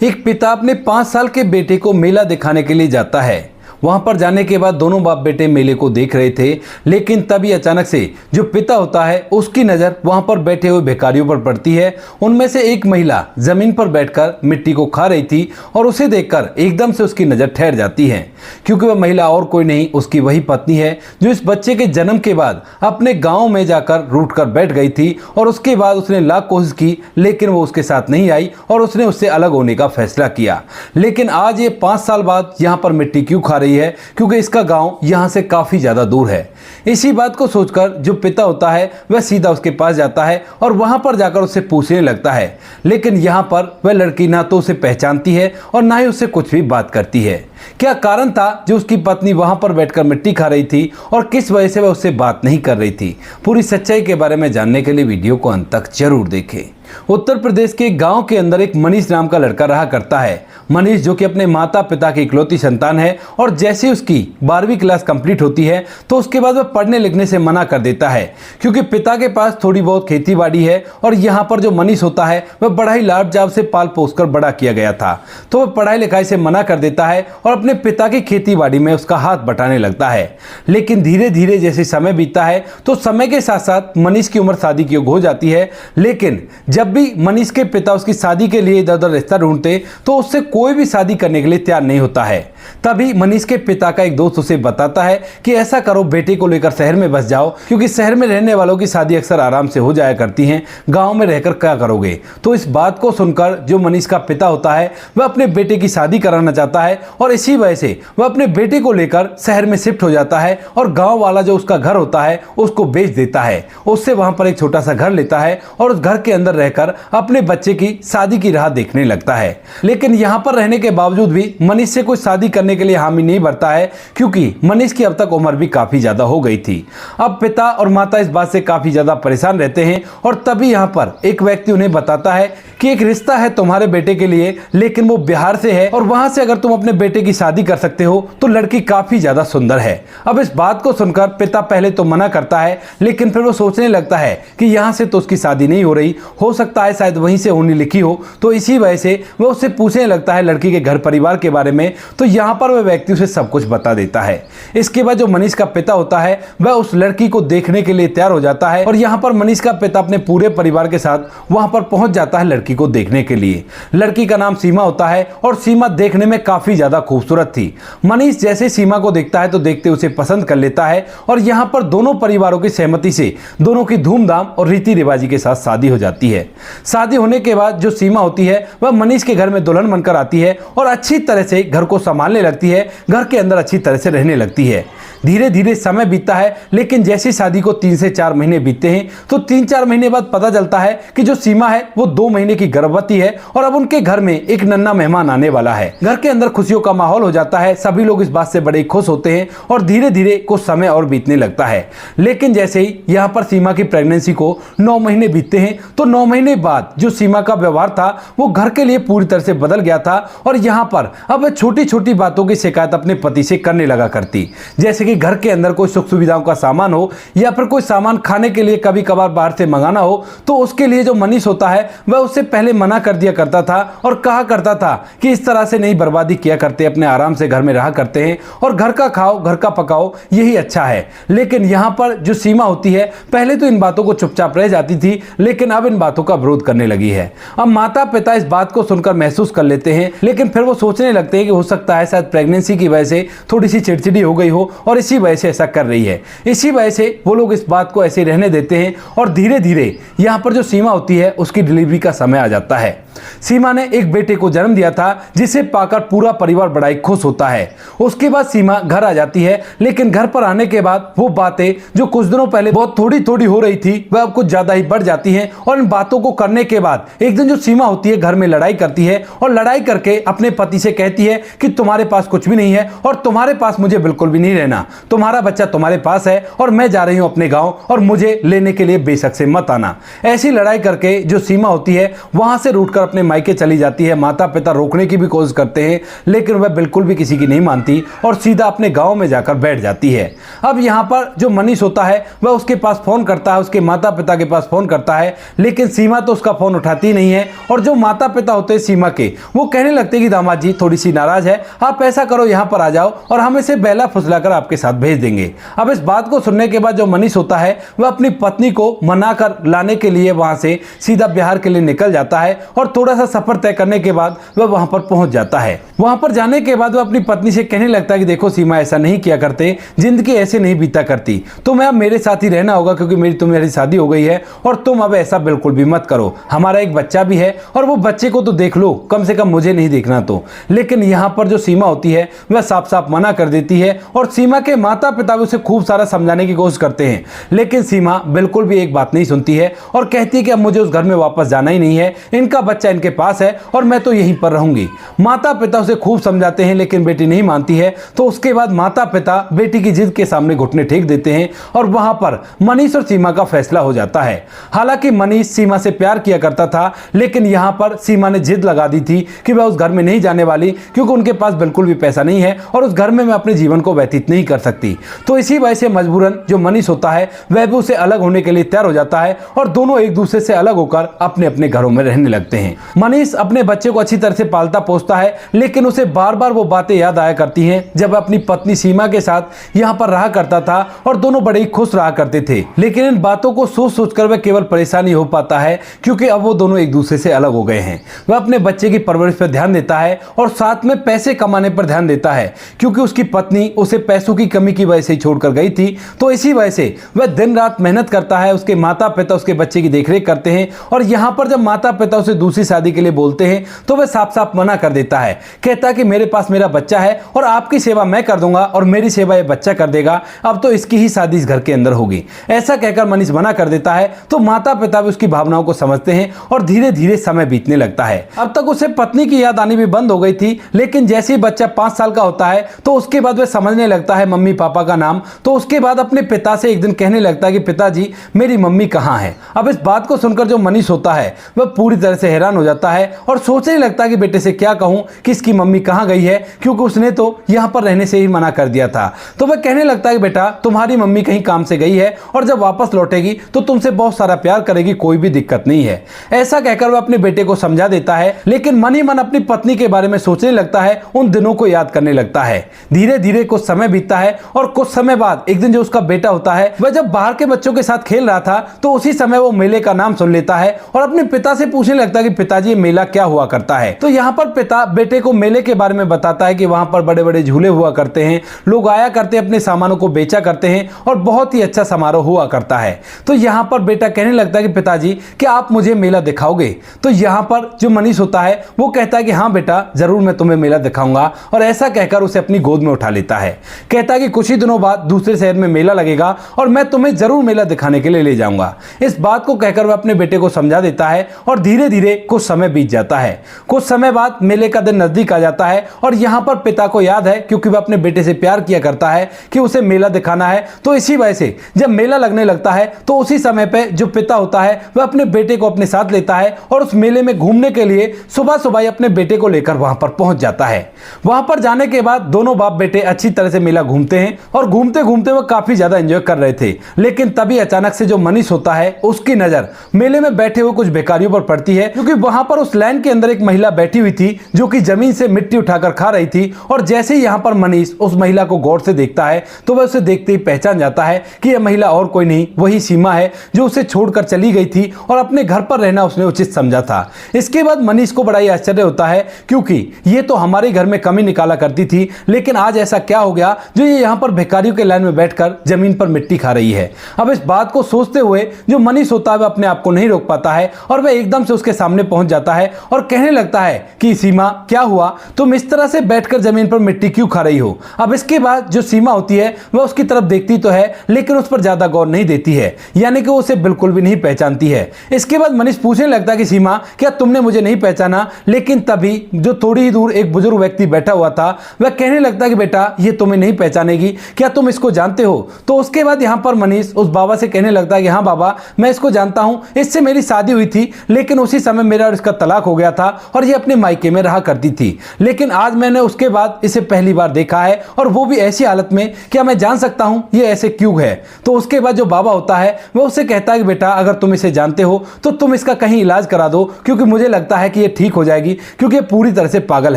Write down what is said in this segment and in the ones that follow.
एक पिता अपने 5 साल के बेटे को मेला दिखाने के लिए जाता है। वहां पर जाने के बाद दोनों बाप बेटे मेले को देख रहे थे, लेकिन तभी अचानक से जो पिता होता है उसकी नज़र वहां पर बैठे हुए भिखारियों पर पड़ती है। उनमें से एक महिला जमीन पर बैठकर मिट्टी को खा रही थी और उसे देखकर एकदम से उसकी नज़र ठहर जाती है, क्योंकि वह महिला और कोई नहीं, उसकी वही पत्नी है जो इस बच्चे के जन्म के बाद अपने गाँव में जाकर रूठ कर बैठ गई थी। और उसके बाद उसने लाख कोशिश की, लेकिन वो उसके साथ नहीं आई और उसने उससे अलग होने का फैसला किया। लेकिन आज ये 5 साल बाद यहाँ पर मिट्टी क्यों खा रही है? क्योंकि इसका गांव यहां से काफी ज्यादा दूर है। इसी बात को सोचकर जो पिता होता है वह सीधा उसके पास जाता है और वहां पर जाकर उससे पूछने लगता है, लेकिन यहां पर वह लड़की ना तो उसे पहचानती है और ना ही उससे कुछ भी बात करती है। क्या कारण था जो उसकी पत्नी वहां पर बैठकर मिट्टी खा रही थी और किस वजह से वह उससे बात नहीं कर रही थी? पूरी सच्चाई के बारे में जानने के लिए वीडियो को अंत तक जरूर देखें। उत्तर प्रदेश के एक गांव के अंदर एक मनीष नाम का लड़का रहा करता है। मनीष जो कि अपने माता पिता की इकलौती संतान है और जैसे उसकी 12वीं क्लास कंप्लीट होती है तो उसके बाद वह पढ़ने लिखने से मना कर देता है, क्योंकि पिता के पास थोड़ी बहुत खेती बाड़ी है और यहाँ पर जो मनीष होता है वह बड़ा ही लाड जाब से पाल पोस कर बड़ा किया गया था। तो वह पढ़ाई लिखाई से मना कर देता है और अपने पिता की खेती बाड़ी में उसका हाथ बटाने लगता है। लेकिन धीरे धीरे जैसे समय बीतता है तो समय के साथ साथ मनीष की उम्र शादी की हो जाती है। लेकिन जब भी मनीष के पिता उसकी शादी के लिए इधर उधर रिश्ता ढूंढते तो उससे कोई भी शादी करने के लिए तैयार नहीं होता है। तभी मनीष के पिता का एक दोस्त उसे बताता है कि ऐसा करो, बेटे को लेकर शहर में बस जाओ, क्योंकि शहर में रहने वालों की शादी अक्सर आराम से हो जाया करती हैं, गांव में रहकर क्या करोगे? तो इस बात को सुनकर जो मनीष का पिता होता है वह अपने बेटे की शादी कराना चाहता है और इसी वजह से वह अपने बेटे को लेकर शहर में शिफ्ट हो जाता है और गाँव वाला जो उसका घर होता है उसको बेच देता है। उससे वहां पर एक छोटा सा घर लेता है और उस घर के अंदर रहकर अपने बच्चे की शादी की राह देखने लगता है। लेकिन यहां पर रहने के बावजूद भी मनीष से कोई शादी करने के लिए हामी नहीं भरता है, क्योंकि मनीष की अब तक उम्र भी काफी ज्यादा हो गई थी। अब पिता और माता इस बात से काफी ज्यादा परेशान रहते हैं और तभी यहां पर एक व्यक्ति उन्हें बताता है कि एक रिश्ता है तुम्हारे बेटे के लिए, लेकिन वो बिहार से है और वहां से अगर तुम अपने बेटे की शादी कर सकते हो तो लड़की काफी ज्यादा सुंदर है। अब इस बात को सुनकर पिता पहले तो मना करता है, लेकिन फिर वो सोचने लगता है कि यहां से तो उसकी शादी नहीं हो रही, हो सकता है शायद वहीं से होनी लिखी हो। तो इसी वजह से वह उससे पूछने लगता है लड़की के घर परिवार के बारे में। तो यहां पर वह व्यक्ति उसे सब कुछ बता देता है। इसके बाद जो मनीष का पिता होता है वह उस लड़की को देखने के लिए तैयार हो जाता है और यहां पर मनीष का पिता अपने पूरे परिवार के साथ वहां पर पहुंच जाता है लड़की को देखने के लिए। लड़की का नाम सीमा होता है और सीमा देखने में काफी ज्यादा खूबसूरत थी। मनीष जैसे सीमा को देखता है तो देखते उसे पसंद कर लेता है और यहां पर दोनों परिवारों की सहमति से दोनों की धूमधाम और रीति रिवाजी के साथ शादी हो जाती है। शादी होने के बाद जो सीमा होती है वह मनीष के घर में दुल्हन बनकर आती है और अच्छी तरह से घर को संभालने लगती है, घर के अंदर अच्छी तरह से रहने लगती है। धीरे धीरे समय बीतता है, लेकिन जैसी शादी को 3 से 4 महीने बीतते हैं तो 3-4 महीने बाद पता चलता है कि जो सीमा है वो 2 महीने की गर्भवती है और अब उनके घर में एक नन्हा मेहमान आने वाला है। घर के अंदर खुशियों का माहौल हो जाता है, सभी लोग इस बात से बड़े खुश होते हैं और धीरे धीरे कुछ समय और बीतने लगता है। लेकिन जैसे ही यहाँ पर सीमा की प्रेगनेंसी को 9 महीने बीतते हैं तो 9 महीने बाद जो सीमा का व्यवहार था वो घर के लिए पूरी तरह से बदल गया था और यहाँ पर अब छोटी छोटी बातों की शिकायत अपने पति से करने लगा करती, जैसे कि घर के अंदर कोई सुख सुविधाओं का सामान हो या फिर कोई सामान खाने के लिए कभी कभार बाहर से मंगाना हो तो उसके लिए जो मनीष होता है वह उससे पहले मना कर दिया करता था और कहा करता था कि इस तरह से नहीं बर्बादी किया करते, अपने आराम से घर में रहा करते हैं और घर का खाओ घर का पकाओ यही अच्छा है। लेकिन यहाँ पर जो सीमा होती है पहले तो इन बातों को चुपचाप रह जाती थी, लेकिन अब इन बातों का विरोध करने लगी है। अब माता पिता इस बात को सुनकर महसूस कर लेते हैं, लेकिन फिर वो सोचने लगते हैं कि हो सकता है शायद प्रेगनेंसी की वजह से थोड़ी सी चिड़चिड़ी हो गई हो और इसी वजह से ऐसा कर रही है। इसी वजह से वो लोग इस बात को ऐसे रहने देते हैं और धीरे धीरे यहाँ पर जो सीमा होती है उसकी डिलीवरी का समय आ जाता है। सीमा ने एक बेटे को जन्म दिया था जिसे पाकर पूरा परिवार बड़ा ही खुश होता है। उसके बाद सीमा घर आ जाती है, लेकिन घर पर आने के बाद वो बातें जो कुछ दिनों पहले बहुत थोड़ी थोड़ी हो रही थी वह अब कुछ ज्यादा ही बढ़ जाती हैं और इन बातों को करने के बाद एक दिन जो सीमा होती है घर में लड़ाई करती है और लड़ाई करके अपने पति से कहती है कि तुम्हारे पास कुछ भी नहीं है और तुम्हारे पास मुझे बिल्कुल भी नहीं रहना, तुम्हारा बच्चा तुम्हारे पास है और मैं जा रही हूं अपने गांव और मुझे लेने के लिए बेशक से मत आना। ऐसी लड़ाई करके जो सीमा होती है वहां से रूठकर अपने मायके चली जाती है। माता पिता रोकने की भी कोशिश करते हैं, लेकिन वह बिल्कुल भी किसी की नहीं मानती और सीधा अपने गांव में जाकर बैठ जाती है। अब यहाँ पर जो मनीष होता है वह उसके पास फोन करता है, उसके माता पिता के पास फोन करता है, लेकिन सीमा तो उसका फोन उठाती नहीं है। और जो माता पिता होते हैं सीमा के, वो कहने लगते कि दामाद जी थोड़ी सी नाराज है, आप ऐसा करो यहाँ पर आ जाओ और हम इसे बहला फुसलाकर आपके साथ भेज देंगे। अब इस बात को सुनने के बाद जो मनीष होता है वह अपनी पत्नी को मनाकर लाने के लिए वहां से सीधा बिहार के लिए निकल जाता है और थोड़ा सा सफर तय करने के बाद वह वहां पर पहुंच जाता है। वहां पर जाने के बाद वह अपनी पत्नी से कहने लगता है कि देखो सीमा, ऐसा नहीं किया करते, जिंदगी ऐसे नहीं बीता करती, तुम्हें अब मेरे साथ ही रहना होगा क्योंकि तुम्हारी शादी हो गई है और तुम अब ऐसा बिल्कुल भी मत करो। हमारा एक बच्चा भी है और वो बच्चे को तो देख लो, कम से कम मुझे नहीं देखना तो। लेकिन यहाँ पर जो सीमा होती है वह साफ साफ मना कर देती है और सीमा के माता पिता उसे खूब सारा समझाने की कोशिश करते हैं, लेकिन सीमा बिल्कुल भी एक बात नहीं सुनती है और कहती है कि अब मुझे उस घर में वापस जाना ही नहीं है, इनका बच्चा इनके पास है और मैं तो यहीं पर रहूंगी। माता पिता उसे खूब समझाते हैं, लेकिन बेटी नहीं मानती है। तो उसके बाद माता पिता बेटी की जिद के सामने घुटने टेक देते हैं और वहां पर मनीष और सीमा का फैसला हो जाता है। हालांकि मनीष सीमा से प्यार किया करता था, लेकिन यहां पर सीमा ने जिद लगा दी थी कि वह उस घर में नहीं जाने वाली, क्योंकि उनके पास बिल्कुल भी पैसा नहीं है और उस घर में मैं अपने जीवन को व्यतीत नहीं कर सकती। तो इसी वजह से मजबूरन जो मनीष होता है वह भी उसे अलग होने के लिए तैयार हो जाता है और दोनों एक दूसरे से अलग होकर अपने अपने घरों में रहने लगते हैं। मनीष अपने बच्चे को अच्छी तरह से पालता पोसता है, लेकिन उसे बार बार वो बातें याद आया करती हैं जब अपनी पत्नी सीमा के साथ यहाँ पर रहा करता था और दोनों बड़े ही खुश रहा करते थे। लेकिन इन बातों को सोच सोच कर वह केवल परेशानी हो पाता है, क्योंकि अब वो दोनों एक दूसरे से अलग हो गए हैं। वह अपने बच्चे की परवरिश पर ध्यान देता है और साथ में पैसे कमाने पर ध्यान देता है, क्योंकि उसकी पत्नी उसे पैसों की कमी की वजह से छोड़कर गई थी। तो इसी वजह से वह दिन रात मेहनत करता है। उसके माता पिता उसके बच्चे की देखरेख करते हैं और यहाँ पर जब माता पिता उसे दूसरी शादी के लिए बोलते हैं तो वह साफ साफ मना कर देता है। कहता है कि मेरे पास मेरा बच्चा है और आपकी सेवा मैं कर दूंगा और मेरी सेवा ये बच्चा कर देगा, अब तो इसकी ही शादी इस घर के अंदर होगी। ऐसा कहकर मनीष मना कर देता है। तो माता पिता भी उसकी भावनाओं को समझते हैं और धीरे धीरे समय बीतने लगता है। अब तक उसे पत्नी की याद आनी भी बंद हो गई थी, लेकिन जैसे ही बच्चा 5 साल का होता है तो उसके बाद वह समझने लगता है मम्मी पापा का नाम। तो उसके बाद अपने पिता से एक दिन कहने लगता है कि पिताजी मेरी मम्मी कहाँ है। अब इस बात को सुनकर जो मनीष होता है वह पूरी तरह से हैरान हो जाता है और सोचने लगता है कि बेटे से क्या कहूं कि इसकी मम्मी कहाँ गई है, क्योंकि उसने तो यहाँ पर रहने से ही मना कर दिया था। तो वह कहने लगता है कि बेटा तुम्हारी मम्मी कहीं काम से गई है और जब वापस लौटेगी तो तुमसे बहुत सारा प्यार करेगी, कोई भी दिक्कत नहीं है। ऐसा कहकर वह अपने बेटे को समझा देता है, लेकिन मन ही मन अपनी पत्नी के बारे में सोचने लगता है, उन दिनों को याद करने लगता है। धीरे धीरे कुछ समय बीतता है और कुछ समय बाद एक दिन जो उसका बेटा होता है वह जब बाहर के बच्चों के साथ खेल रहा था तो उसी समय वो मेले का नाम सुन लेता है और अपने पिता से पूछने लगता है कि पिताजी ये मेला क्या हुआ करता है। तो यहाँ पर पिता बेटे को मेले के बारे में बताता है कि वहां पर बड़े बड़े झूले हुआ करते हैं, लोग आया करते हैं, अपने सामानों को बेचा करते हैं और बहुत ही अच्छा समारोह हुआ करता है। तो यहाँ पर बेटा कहने लगता है कि पिताजी क्या आप मुझे मेला दिखाओगे। तो यहाँ पर जो मनीष होता है वो कहता है कि हाँ बेटा जरूर मैं तुम्हें मेला दिखाऊंगा, और ऐसा कहकर उसे अपनी गोद में उठा लेता है। कहता है कि कुछ ही दिनों बाद दूसरे शहर में मेला लगेगा और मैं तुम्हें जरूर मेला दिखाने के लिए ले जाऊंगा। इस बात को कहकर वह अपने बेटे को समझा देता है और धीरे धीरे कुछ समय बीत जाता है। कुछ समय बाद मेले का दिन नजदीक आ जाता है और यहाँ पर पिता को याद है, क्योंकि वह अपने बेटे से प्यार किया करता है, कि उसे मेला दिखाना है। तो इसी वजह से जब मेला लगने लगता है तो उसी समय पे जो पिता होता है वह अपने बेटे को अपने साथ लेता है और उस मेले में घूमने के लिए सुबह सुबह ही अपने बेटे को लेकर वहां पर पहुंच जाता है। वहां पर जाने के बाद दोनों बाप बेटे अच्छी तरह से मेला घूमते हैं और घूमते घूमते वह काफी ज्यादा एंजॉय कर रहे थे। लेकिन तभी अचानक से जो मनीष होता है उसकी नजर मेले में बैठे हुए कुछ भिखारियों पर पड़ती है, क्योंकि वहां पर उस लाइन के अंदर एक महिला बैठी हुई थी जो कि जमीन से मिट्टी उठाकर खा रही थी। और जैसे ही यहाँ पर मनीष उस महिला को गौर से देखता है तो वह उसे देखते ही पहचान जाता है कि यह महिला और कोई नहीं वही सीमा है जो उसे छोड़कर चली गई थी और अपने घर पर रहना उसने उचित समझा था। इसके बाद मनीष को बड़ा ही आश्चर्य होता है, क्योंकि ये तो हमारे घर में कमी निकाला करती थी, लेकिन आज ऐसा क्या हो गया जो ये यहाँ पर भिखारियों के लाइन में बैठकर जमीन पर मिट्टी खा रही है। अब इस बात को सोचते हुए जो मनीष होता है वह अपने आप को नहीं रोक पाता है और वह एकदम से उसके सामने पहुंच जाता है और कहने लगता है कि सीमा क्या हुआ, तुम इस तरह से बैठकर जमीन पर मिट्टी क्यों खा रही हो। अब इसके बाद जो सीमा होती है वह उसकी तरफ देखती तो है, लेकिन उस पर ज्यादा गौर नहीं देती है, यानी कि वो उसे बिल्कुल भी नहीं पहचानती है। इसके बाद मनीष पूछने लगता है कि सीमा क्या तुमने मुझे नहीं पहचाना। लेकिन तभी जो थोड़ी ही दूर एक बुजुर्ग व्यक्ति बैठा हुआ था वह कहने लगता है कि बेटा ये तुम्हें नहीं पहचानेगी, क्या तुम इसको जानते हो। तो उसके बाद यहाँ पर मनीष उस बाबा से कहने लगता है कि हाँ बाबा मैं इसको जानता हूँ, इससे मेरी शादी हुई थी, लेकिन उसी समय मेरा और इसका तलाक हो गया था और ये अपने मायके में रहा करती थी, लेकिन आज मैंने उसके बाद इसे पहली बार देखा है और वो भी ऐसी हालत में। क्या मैं जान सकता हूं ये ऐसे क्यों है? तो उसके बाद जो बाबा होता है वो उससे कहता है कि बेटा अगर तुम इसे जानते हो तो तुम इसका कहीं इलाज करा दो, क्योंकि मुझे लगता है कि ये ठीक हो जाएगी, क्योंकि ये पूरी तरह से पागल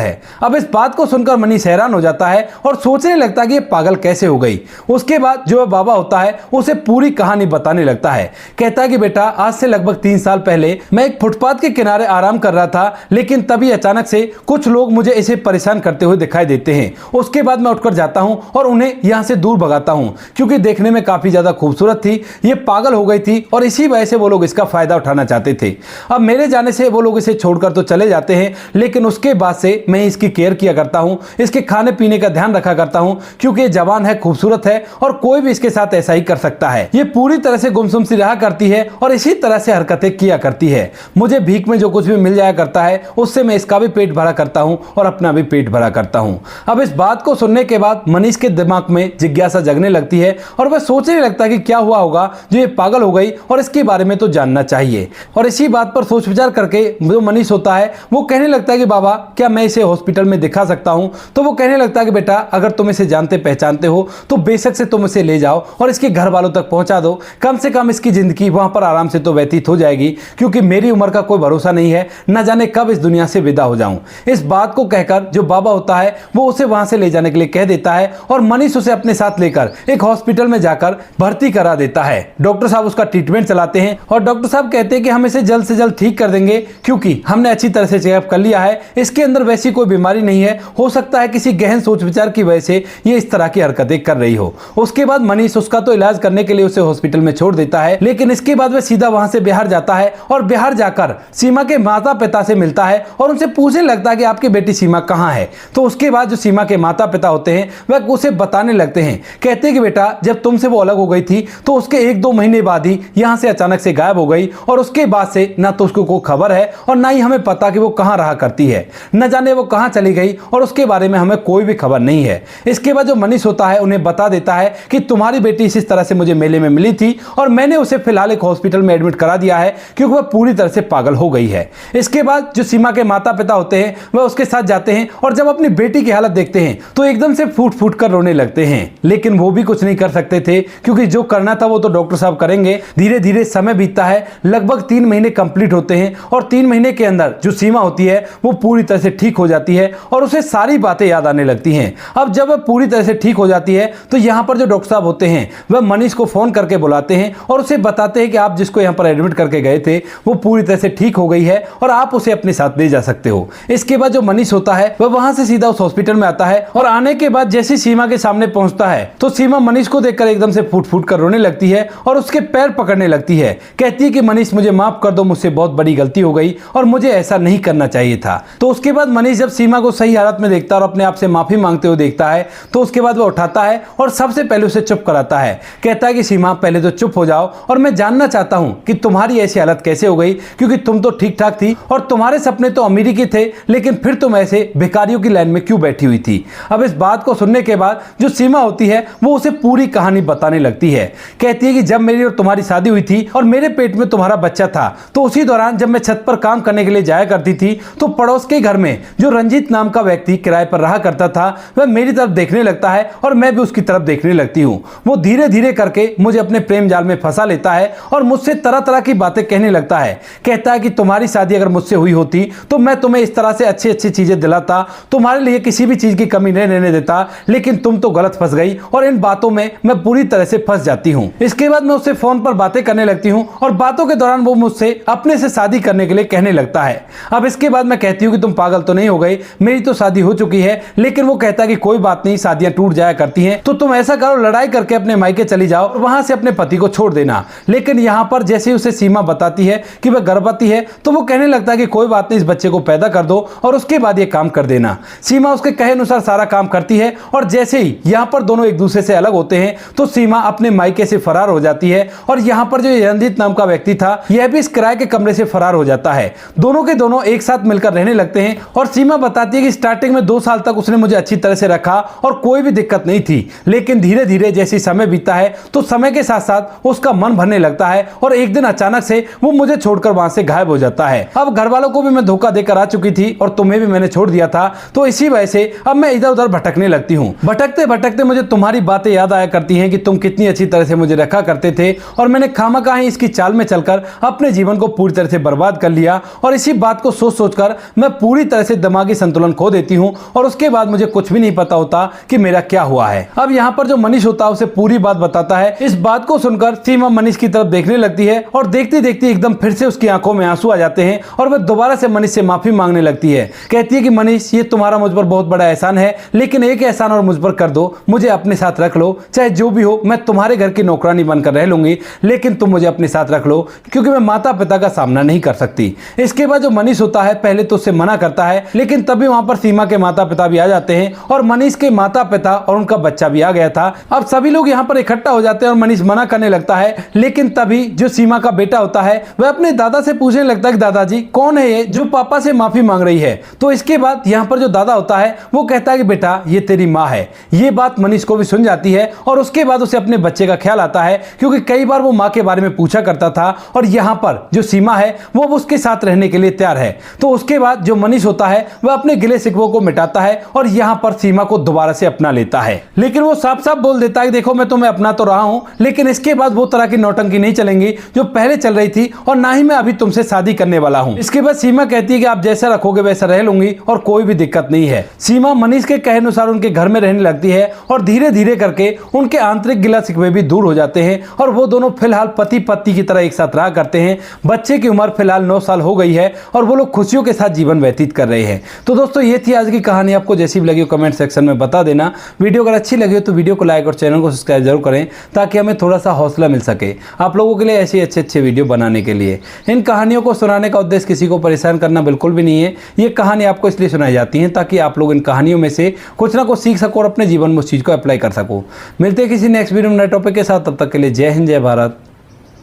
है। अब इस बात को सुनकर मनीष हैरान हो जाता है और सोचने लगता है कि ये पागल कैसे हो गई। उसके बाद जो बाबा होता है उसे पूरी कहानी बताने लगता है। कहता है कि बेटा आज से लगभग 3 साल पहले मैं एक फुटपाथ के किनारे आराम कर रहा था, लेकिन तभी अचानक से कुछ लोग मुझे इसे परेशान करते हुए दिखाई देते हैं। उसके बाद मैं उठकर जाता हूं और उन्हें यहां से दूर भगाता हूं, क्योंकि देखने में काफी ज्यादा खूबसूरत थी, ये पागल हो गई थी और इसी वजह से वो लोग इसका फायदा उठाना चाहते थे। अब मेरे जाने से वो लोग इसे छोड़कर तो चले जाते हैं, लेकिन उसके बाद से मैं इसकी केयर किया करता हूं, इसके खाने पीने का ध्यान रखा करता हूं, क्योंकि ये जवान है, खूबसूरत है और कोई भी इसके साथ ऐसा ही कर सकता है। ये पूरी तरह से गुमसुम सी रहा करती है और इसी तरह से हरकतें किया करती है। मुझे भीख में जो कुछ भी मिल जाया करता है उससे मैं इसका भी पेट भरा करता हूं और अपना भी पेट भरा करता हूं। अब इस बात को सुनने के बाद मनीष के दिमाग में जिज्ञासा जगने लगती है और वह सोचने लगता है कि क्या हुआ होगा जो ये पागल हो गई और इसके बारे में तो जानना चाहिए। और इसी बात पर सोच विचार करके जो मनीष होता है वो कहने लगता है कि बाबा क्या मैं इसे हॉस्पिटल में दिखा सकता हूं? तो वो कहने लगता है कि बेटा अगर तुम इसे जानते पहचानते हो तो बेशक से तुम इसे ले जाओ और इसके घर वालों तक पहुंचा दो, कम से कम इसकी जिंदगी वहां पर आराम से तो व्यतीत हो जाएगी, क्योंकि मेरी उम्र का कोई भरोसा नहीं है, न जाने कब इस दुनिया से विदा हो जाऊं। इस बात को कहकर जो बाबा होता है वो उसे वहां से ले जाने के लिए कह देता है और मनीष उसे अपने साथ लेकर एक हॉस्पिटल में जाकर भर्ती करा देता है। डॉक्टर साहब उसका ट्रीटमेंट चलाते हैं और डॉक्टर साहब कहते हैं कि हम इसे जल्द से जल्द ठीक कर देंगे, क्योंकि हमने अच्छी तरह से चेकअप कर लिया है, इसके अंदर वैसी कोई बीमारी नहीं है, हो सकता है किसी गहन सोच विचार की वजह से ये इस तरह की हरकतें कर रही हो। उसके बाद मनीष उसका तो इलाज करने के लिए उसे हॉस्पिटल में छोड़ देता है, लेकिन इसके बाद वह सीधा वहां से बिहार जाता है और बिहार जाकर सीमा के माता पिता से मिलता है और उनसे पूछने लगता है कि आपकी बेटी सीमा कहां है। तो उसके बाद जो सीमा के माता पिता होते हैं वह उसे बताने लगते हैं, कहते हैं कि बेटा जब तुमसे वो अलग हो गई थी तो उसके 1-2 महीने बाद ही यहां से अचानक से गायब हो गई और उसके बाद से ना तो उसको कोई खबर है और ना ही हमें पता कि वो कहां रहा करती है, न जाने वो कहां चली गई और उसके बारे में हमें कोई भी खबर नहीं है। इसके बाद जो मनीष होता है उन्हें बता देता है कि तुम्हारी बेटी इस तरह से मुझे मेले में मिली थी और मैंने उसे फिलहाल एक हॉस्पिटल में एडमिट करा दिया है, क्योंकि वह पूरी तरह से पागल हो गई है। इसके बाद जो सीमा के माता पिता होते हैं वह उसके साथ जाते हैं और जब अपनी बेटी की हालत देखते हैं तो एकदम से फूट फूट कर रोने लगते हैं, लेकिन वो भी कुछ नहीं कर सकते थे, क्योंकि जो करना था वो तो डॉक्टर साहब करेंगे। धीरे धीरे समय बीतता है, लगभग 3 महीने कंप्लीट होते हैं और 3 महीने के अंदर जो सीमा होती है वो पूरी तरह से ठीक हो जाती है और उसे सारी बातें याद आने लगती हैं। अब जब वह पूरी तरह से ठीक हो जाती है तो यहाँ पर जो डॉक्टर साहब होते हैं वह मनीष को फोन करके बुलाते हैं और उसे बताते हैं कि आप जिसको यहाँ पर एडमिट करके गए थे वो पूरी तरह से ठीक हो गई है और आप उसे अपने साथ ले जा सकते हो। इसके बाद जो मनीष होता है वह वहां से सीधा उस हॉस्पिटल में आता है और आने के बाद जैसे सीमा के सामने पहुंचता है तो सीमा मनीष को देखकर एकदम से फूट फूट कर रोने लगती है और उसके पैर पकड़ने लगती है। कहती है कि मनीष मुझे माफ कर दो, मुझसे बहुत बड़ी गलती हो गई और मुझे ऐसा नहीं करना चाहिए था। तो उसके बाद मनीष जब सीमा को सही हालत में देखता है और अपने आप से माफी मांगते हुए देखता है तो उसके बाद वह उठाता है और सबसे पहले उसे चुप कराता है। कहता है कि सीमा पहले तो चुप हो जाओ और मैं जानना चाहता हूं कि तुम्हारी ऐसी हालत कैसे हो गई, क्योंकि तुम तो ठीक ठाक थी और तुम्हारे सपने तो अमीरी के थे, लेकिन फिर तुम ऐसे भिखारियों की लाइन में क्यों बैठी हुई थी। अब इस बात को सुनने के बाद जो सीमा होती है वो उसे पूरी कहानी बताने लगती है। कहती है कि जब मेरी और तुम्हारी शादी हुई थी और मेरे पेट में तुम्हारा बच्चा था तो उसी दौरान जब मैं छत पर काम करने के लिए जाया करती थी तो पड़ोस के घर में जो रंजीत नाम का व्यक्ति किराए पर रहा करता था वह मेरी तरफ देखने लगता है और मैं भी उसकी तरफ देखने लगती हूँ। वो धीरे धीरे करके मुझे अपने प्रेम जाल में फंसा लेता है और मुझसे तरह तरह की बातें कहने लगता है। कहता है कि तुम्हारी शादी अगर मुझसे हुई होती तो मैं तुम्हें इस तरह से अच्छी अच्छी चीजें दिलाता, तुम्हारे लिए किसी भी चीज की कमी नहीं रहने देता, लेकिन तुम तो गलत फंस गई और इन बातों में मैं पूरी तरह से फंस जाती हूँ। इसके बाद मैं उससे फोन पर बातें करने लगती हूँ और बातों के दौरान वो मुझसे अपने से शादी करने के लिए कहने लगता है। अब इसके बाद मैं कहती हूँ कि तुम पागल तो नहीं हो गई, मेरी तो शादी हो चुकी है। लेकिन वो कहता है कि कोई बात नहीं, शादियां टूट जाया करती हैं, तो तुम ऐसा करो लड़ाई करके अपने मायके चली जाओ और वहां से अपने पति को छोड़ देना। लेकिन यहाँ पर जैसे उसे सीमा बताती है कि वह गर्भवती है तो वो कहने लगता है कि कोई बात नहीं, इस बच्चे को पैदा कर दो और उसके बाद ये काम कर देना। सीमा उसके कहे अनुसार सारा काम करती है और जैसे ही यहाँ पर दोनों एक दूसरे से अलग होते हैं तो सीमा अपने मायके से फरार हो जाती है और यहाँ पर जो रणजीत नाम का व्यक्ति था यह भी इस किराए के कमरे से फरार हो जाता है। दोनों के दोनों एक साथ मिलकर रहने लगते हैं और सीमा बताती है कि स्टार्टिंग में 2 साल तक उसने मुझे अच्छी तरह से रखा और कोई भी दिक्कत नहीं थी, लेकिन धीरे धीरे जैसे समय बीता है तो समय के साथ साथ उसका मन भरने लगता है और एक दिन अचानक से वो मुझे छोड़कर वहां से गायब हो जाता है। अब घर वालों को भी मैं धोखा देकर आ चुकी थी और तुम्हें भी मैंने छोड़ दिया था, तो इसी वजह से अब मैं इधर उधर भटकने लगती हूँ। भटकते भटकते मुझे तुम्हारी बातें याद आया करती हैं कि तुम कितनी अच्छी तरह से मुझे रखा करते थे और मैंने खामखा ही इसकी चाल में चलकर अपने जीवन को पूरी तरह से बर्बाद कर लिया। और इसी बात को सोच सोचकर मैं पूरी तरह से दिमागी संतुलन खो देती हूँ और उसके बाद मुझे कुछ भी नहीं पता होता कि मेरा क्या हुआ है। अब यहाँ पर जो मनीष होता है उसे पूरी बात बताता है। इस बात को सुनकर सीमा मनीष की तरफ देखने लगती है और देखते देखते एकदम फिर से उसकी आंखों में आंसू आ जाते हैं और वह दोबारा से मनीष से माफी मांगने लगती है। कहती है कि मनीष, ये तुम्हारा मुझ पर बहुत बड़ा एहसान है, लेकिन एक एहसान और मुझ पर कर दो, मुझे अपने साथ रख लो, चाहे जो भी हो, मैं तुम्हारे घर की नौकरानी बनकर रह लूंगी, लेकिन तुम मुझे अपने साथ रख लो क्योंकि मैं माता पिता का सामना नहीं कर सकती। इसके बाद जो मनीष होता है पहले तो उससे मना करता है, लेकिन तभी वहां पर सीमा के माता पिता भी आ जाते हैं और मनीष के माता पिता और उनका बच्चा भी आ गया था। अब सभी लोग यहाँ पर इकट्ठा हो जाते हैं और मनीष मना करने लगता है, लेकिन तभी जो सीमा का बेटा होता है वह अपने दादा से पूछने लगता है कि दादाजी, कौन है ये जो पापा से माफी मांग रही है। तो इसके बाद यहाँ पर जो दादा होता है वो कहता है कि बेटा, ये तेरी माँ है। ये बात मनीष को भी सुन जाती है और उसके बाद उसे अपने बच्चे का ख्याल आता है क्योंकि कई बार वो माँ के बारे में पूछा करता था और यहाँ पर जो सीमा है वो उसके साथ रहने के लिए तैयार है। तो उसके बाद जो मनीष होता है वह अपने गिले शिकवों को मिटाता है और यहाँ पर सीमा को दोबारा से अपना लेता है। लेकिन वो साफ साफ बोल देता है कि देखो, मैं तुम्हें अपना तो रहा हूं, लेकिन इसके बाद वो तरह की नौटंकी नहीं चलेंगी जो पहले चल रही थी और ना ही मैं अभी तुमसे शादी करने वाला हूं। इसके बाद सीमा कहती है कि आप जैसा रखोगे वैसा रह लूंगी और कोई भी दिक्कत नहीं है। सीमा मनीष के कहे अनुसार उनके घर में रहने लगती है और धीरे धीरे करके उनके आंतरिक गिला शिकवे भी दूर हो जाते हैं और वो दोनों फिलहाल पति पत्नी की तरह एक साथ रहा करते हैं। बच्चे की उम्र फिलहाल 9 साल हो गई है और वो लोग खुशियों के साथ जीवन व्यतीत कर रहे हैं। तो दोस्तों, ये थी आज की कहानी। आपको जैसी भी लगी कमेंट सेक्शन में बता देना। वीडियो अगर अच्छी लगी हो तो वीडियो को लाइक और चैनल को सब्सक्राइब जरूर करें ताकि हमें थोड़ा सा हौसला मिल सके आप लोगों के लिए ऐसे अच्छे वीडियो बनाने के लिए। इन कहानियों को सुनाने का उद्देश्य किसी को परेशान करना बिल्कुल भी नहीं है। ये कहानी आपको इसलिए सुनाई जाती है ताकि आप लोग इन कहानियों में से कुछ ना कुछ सीख सको और अपने जीवन में उस चीज़ को अप्लाई कर सको। मिलते हैं किसी नेक्स्ट वीडियो में नए टॉपिक के साथ। तब तक के लिए जय हिंद, जय भारत,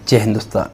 जय हिंदुस्तान।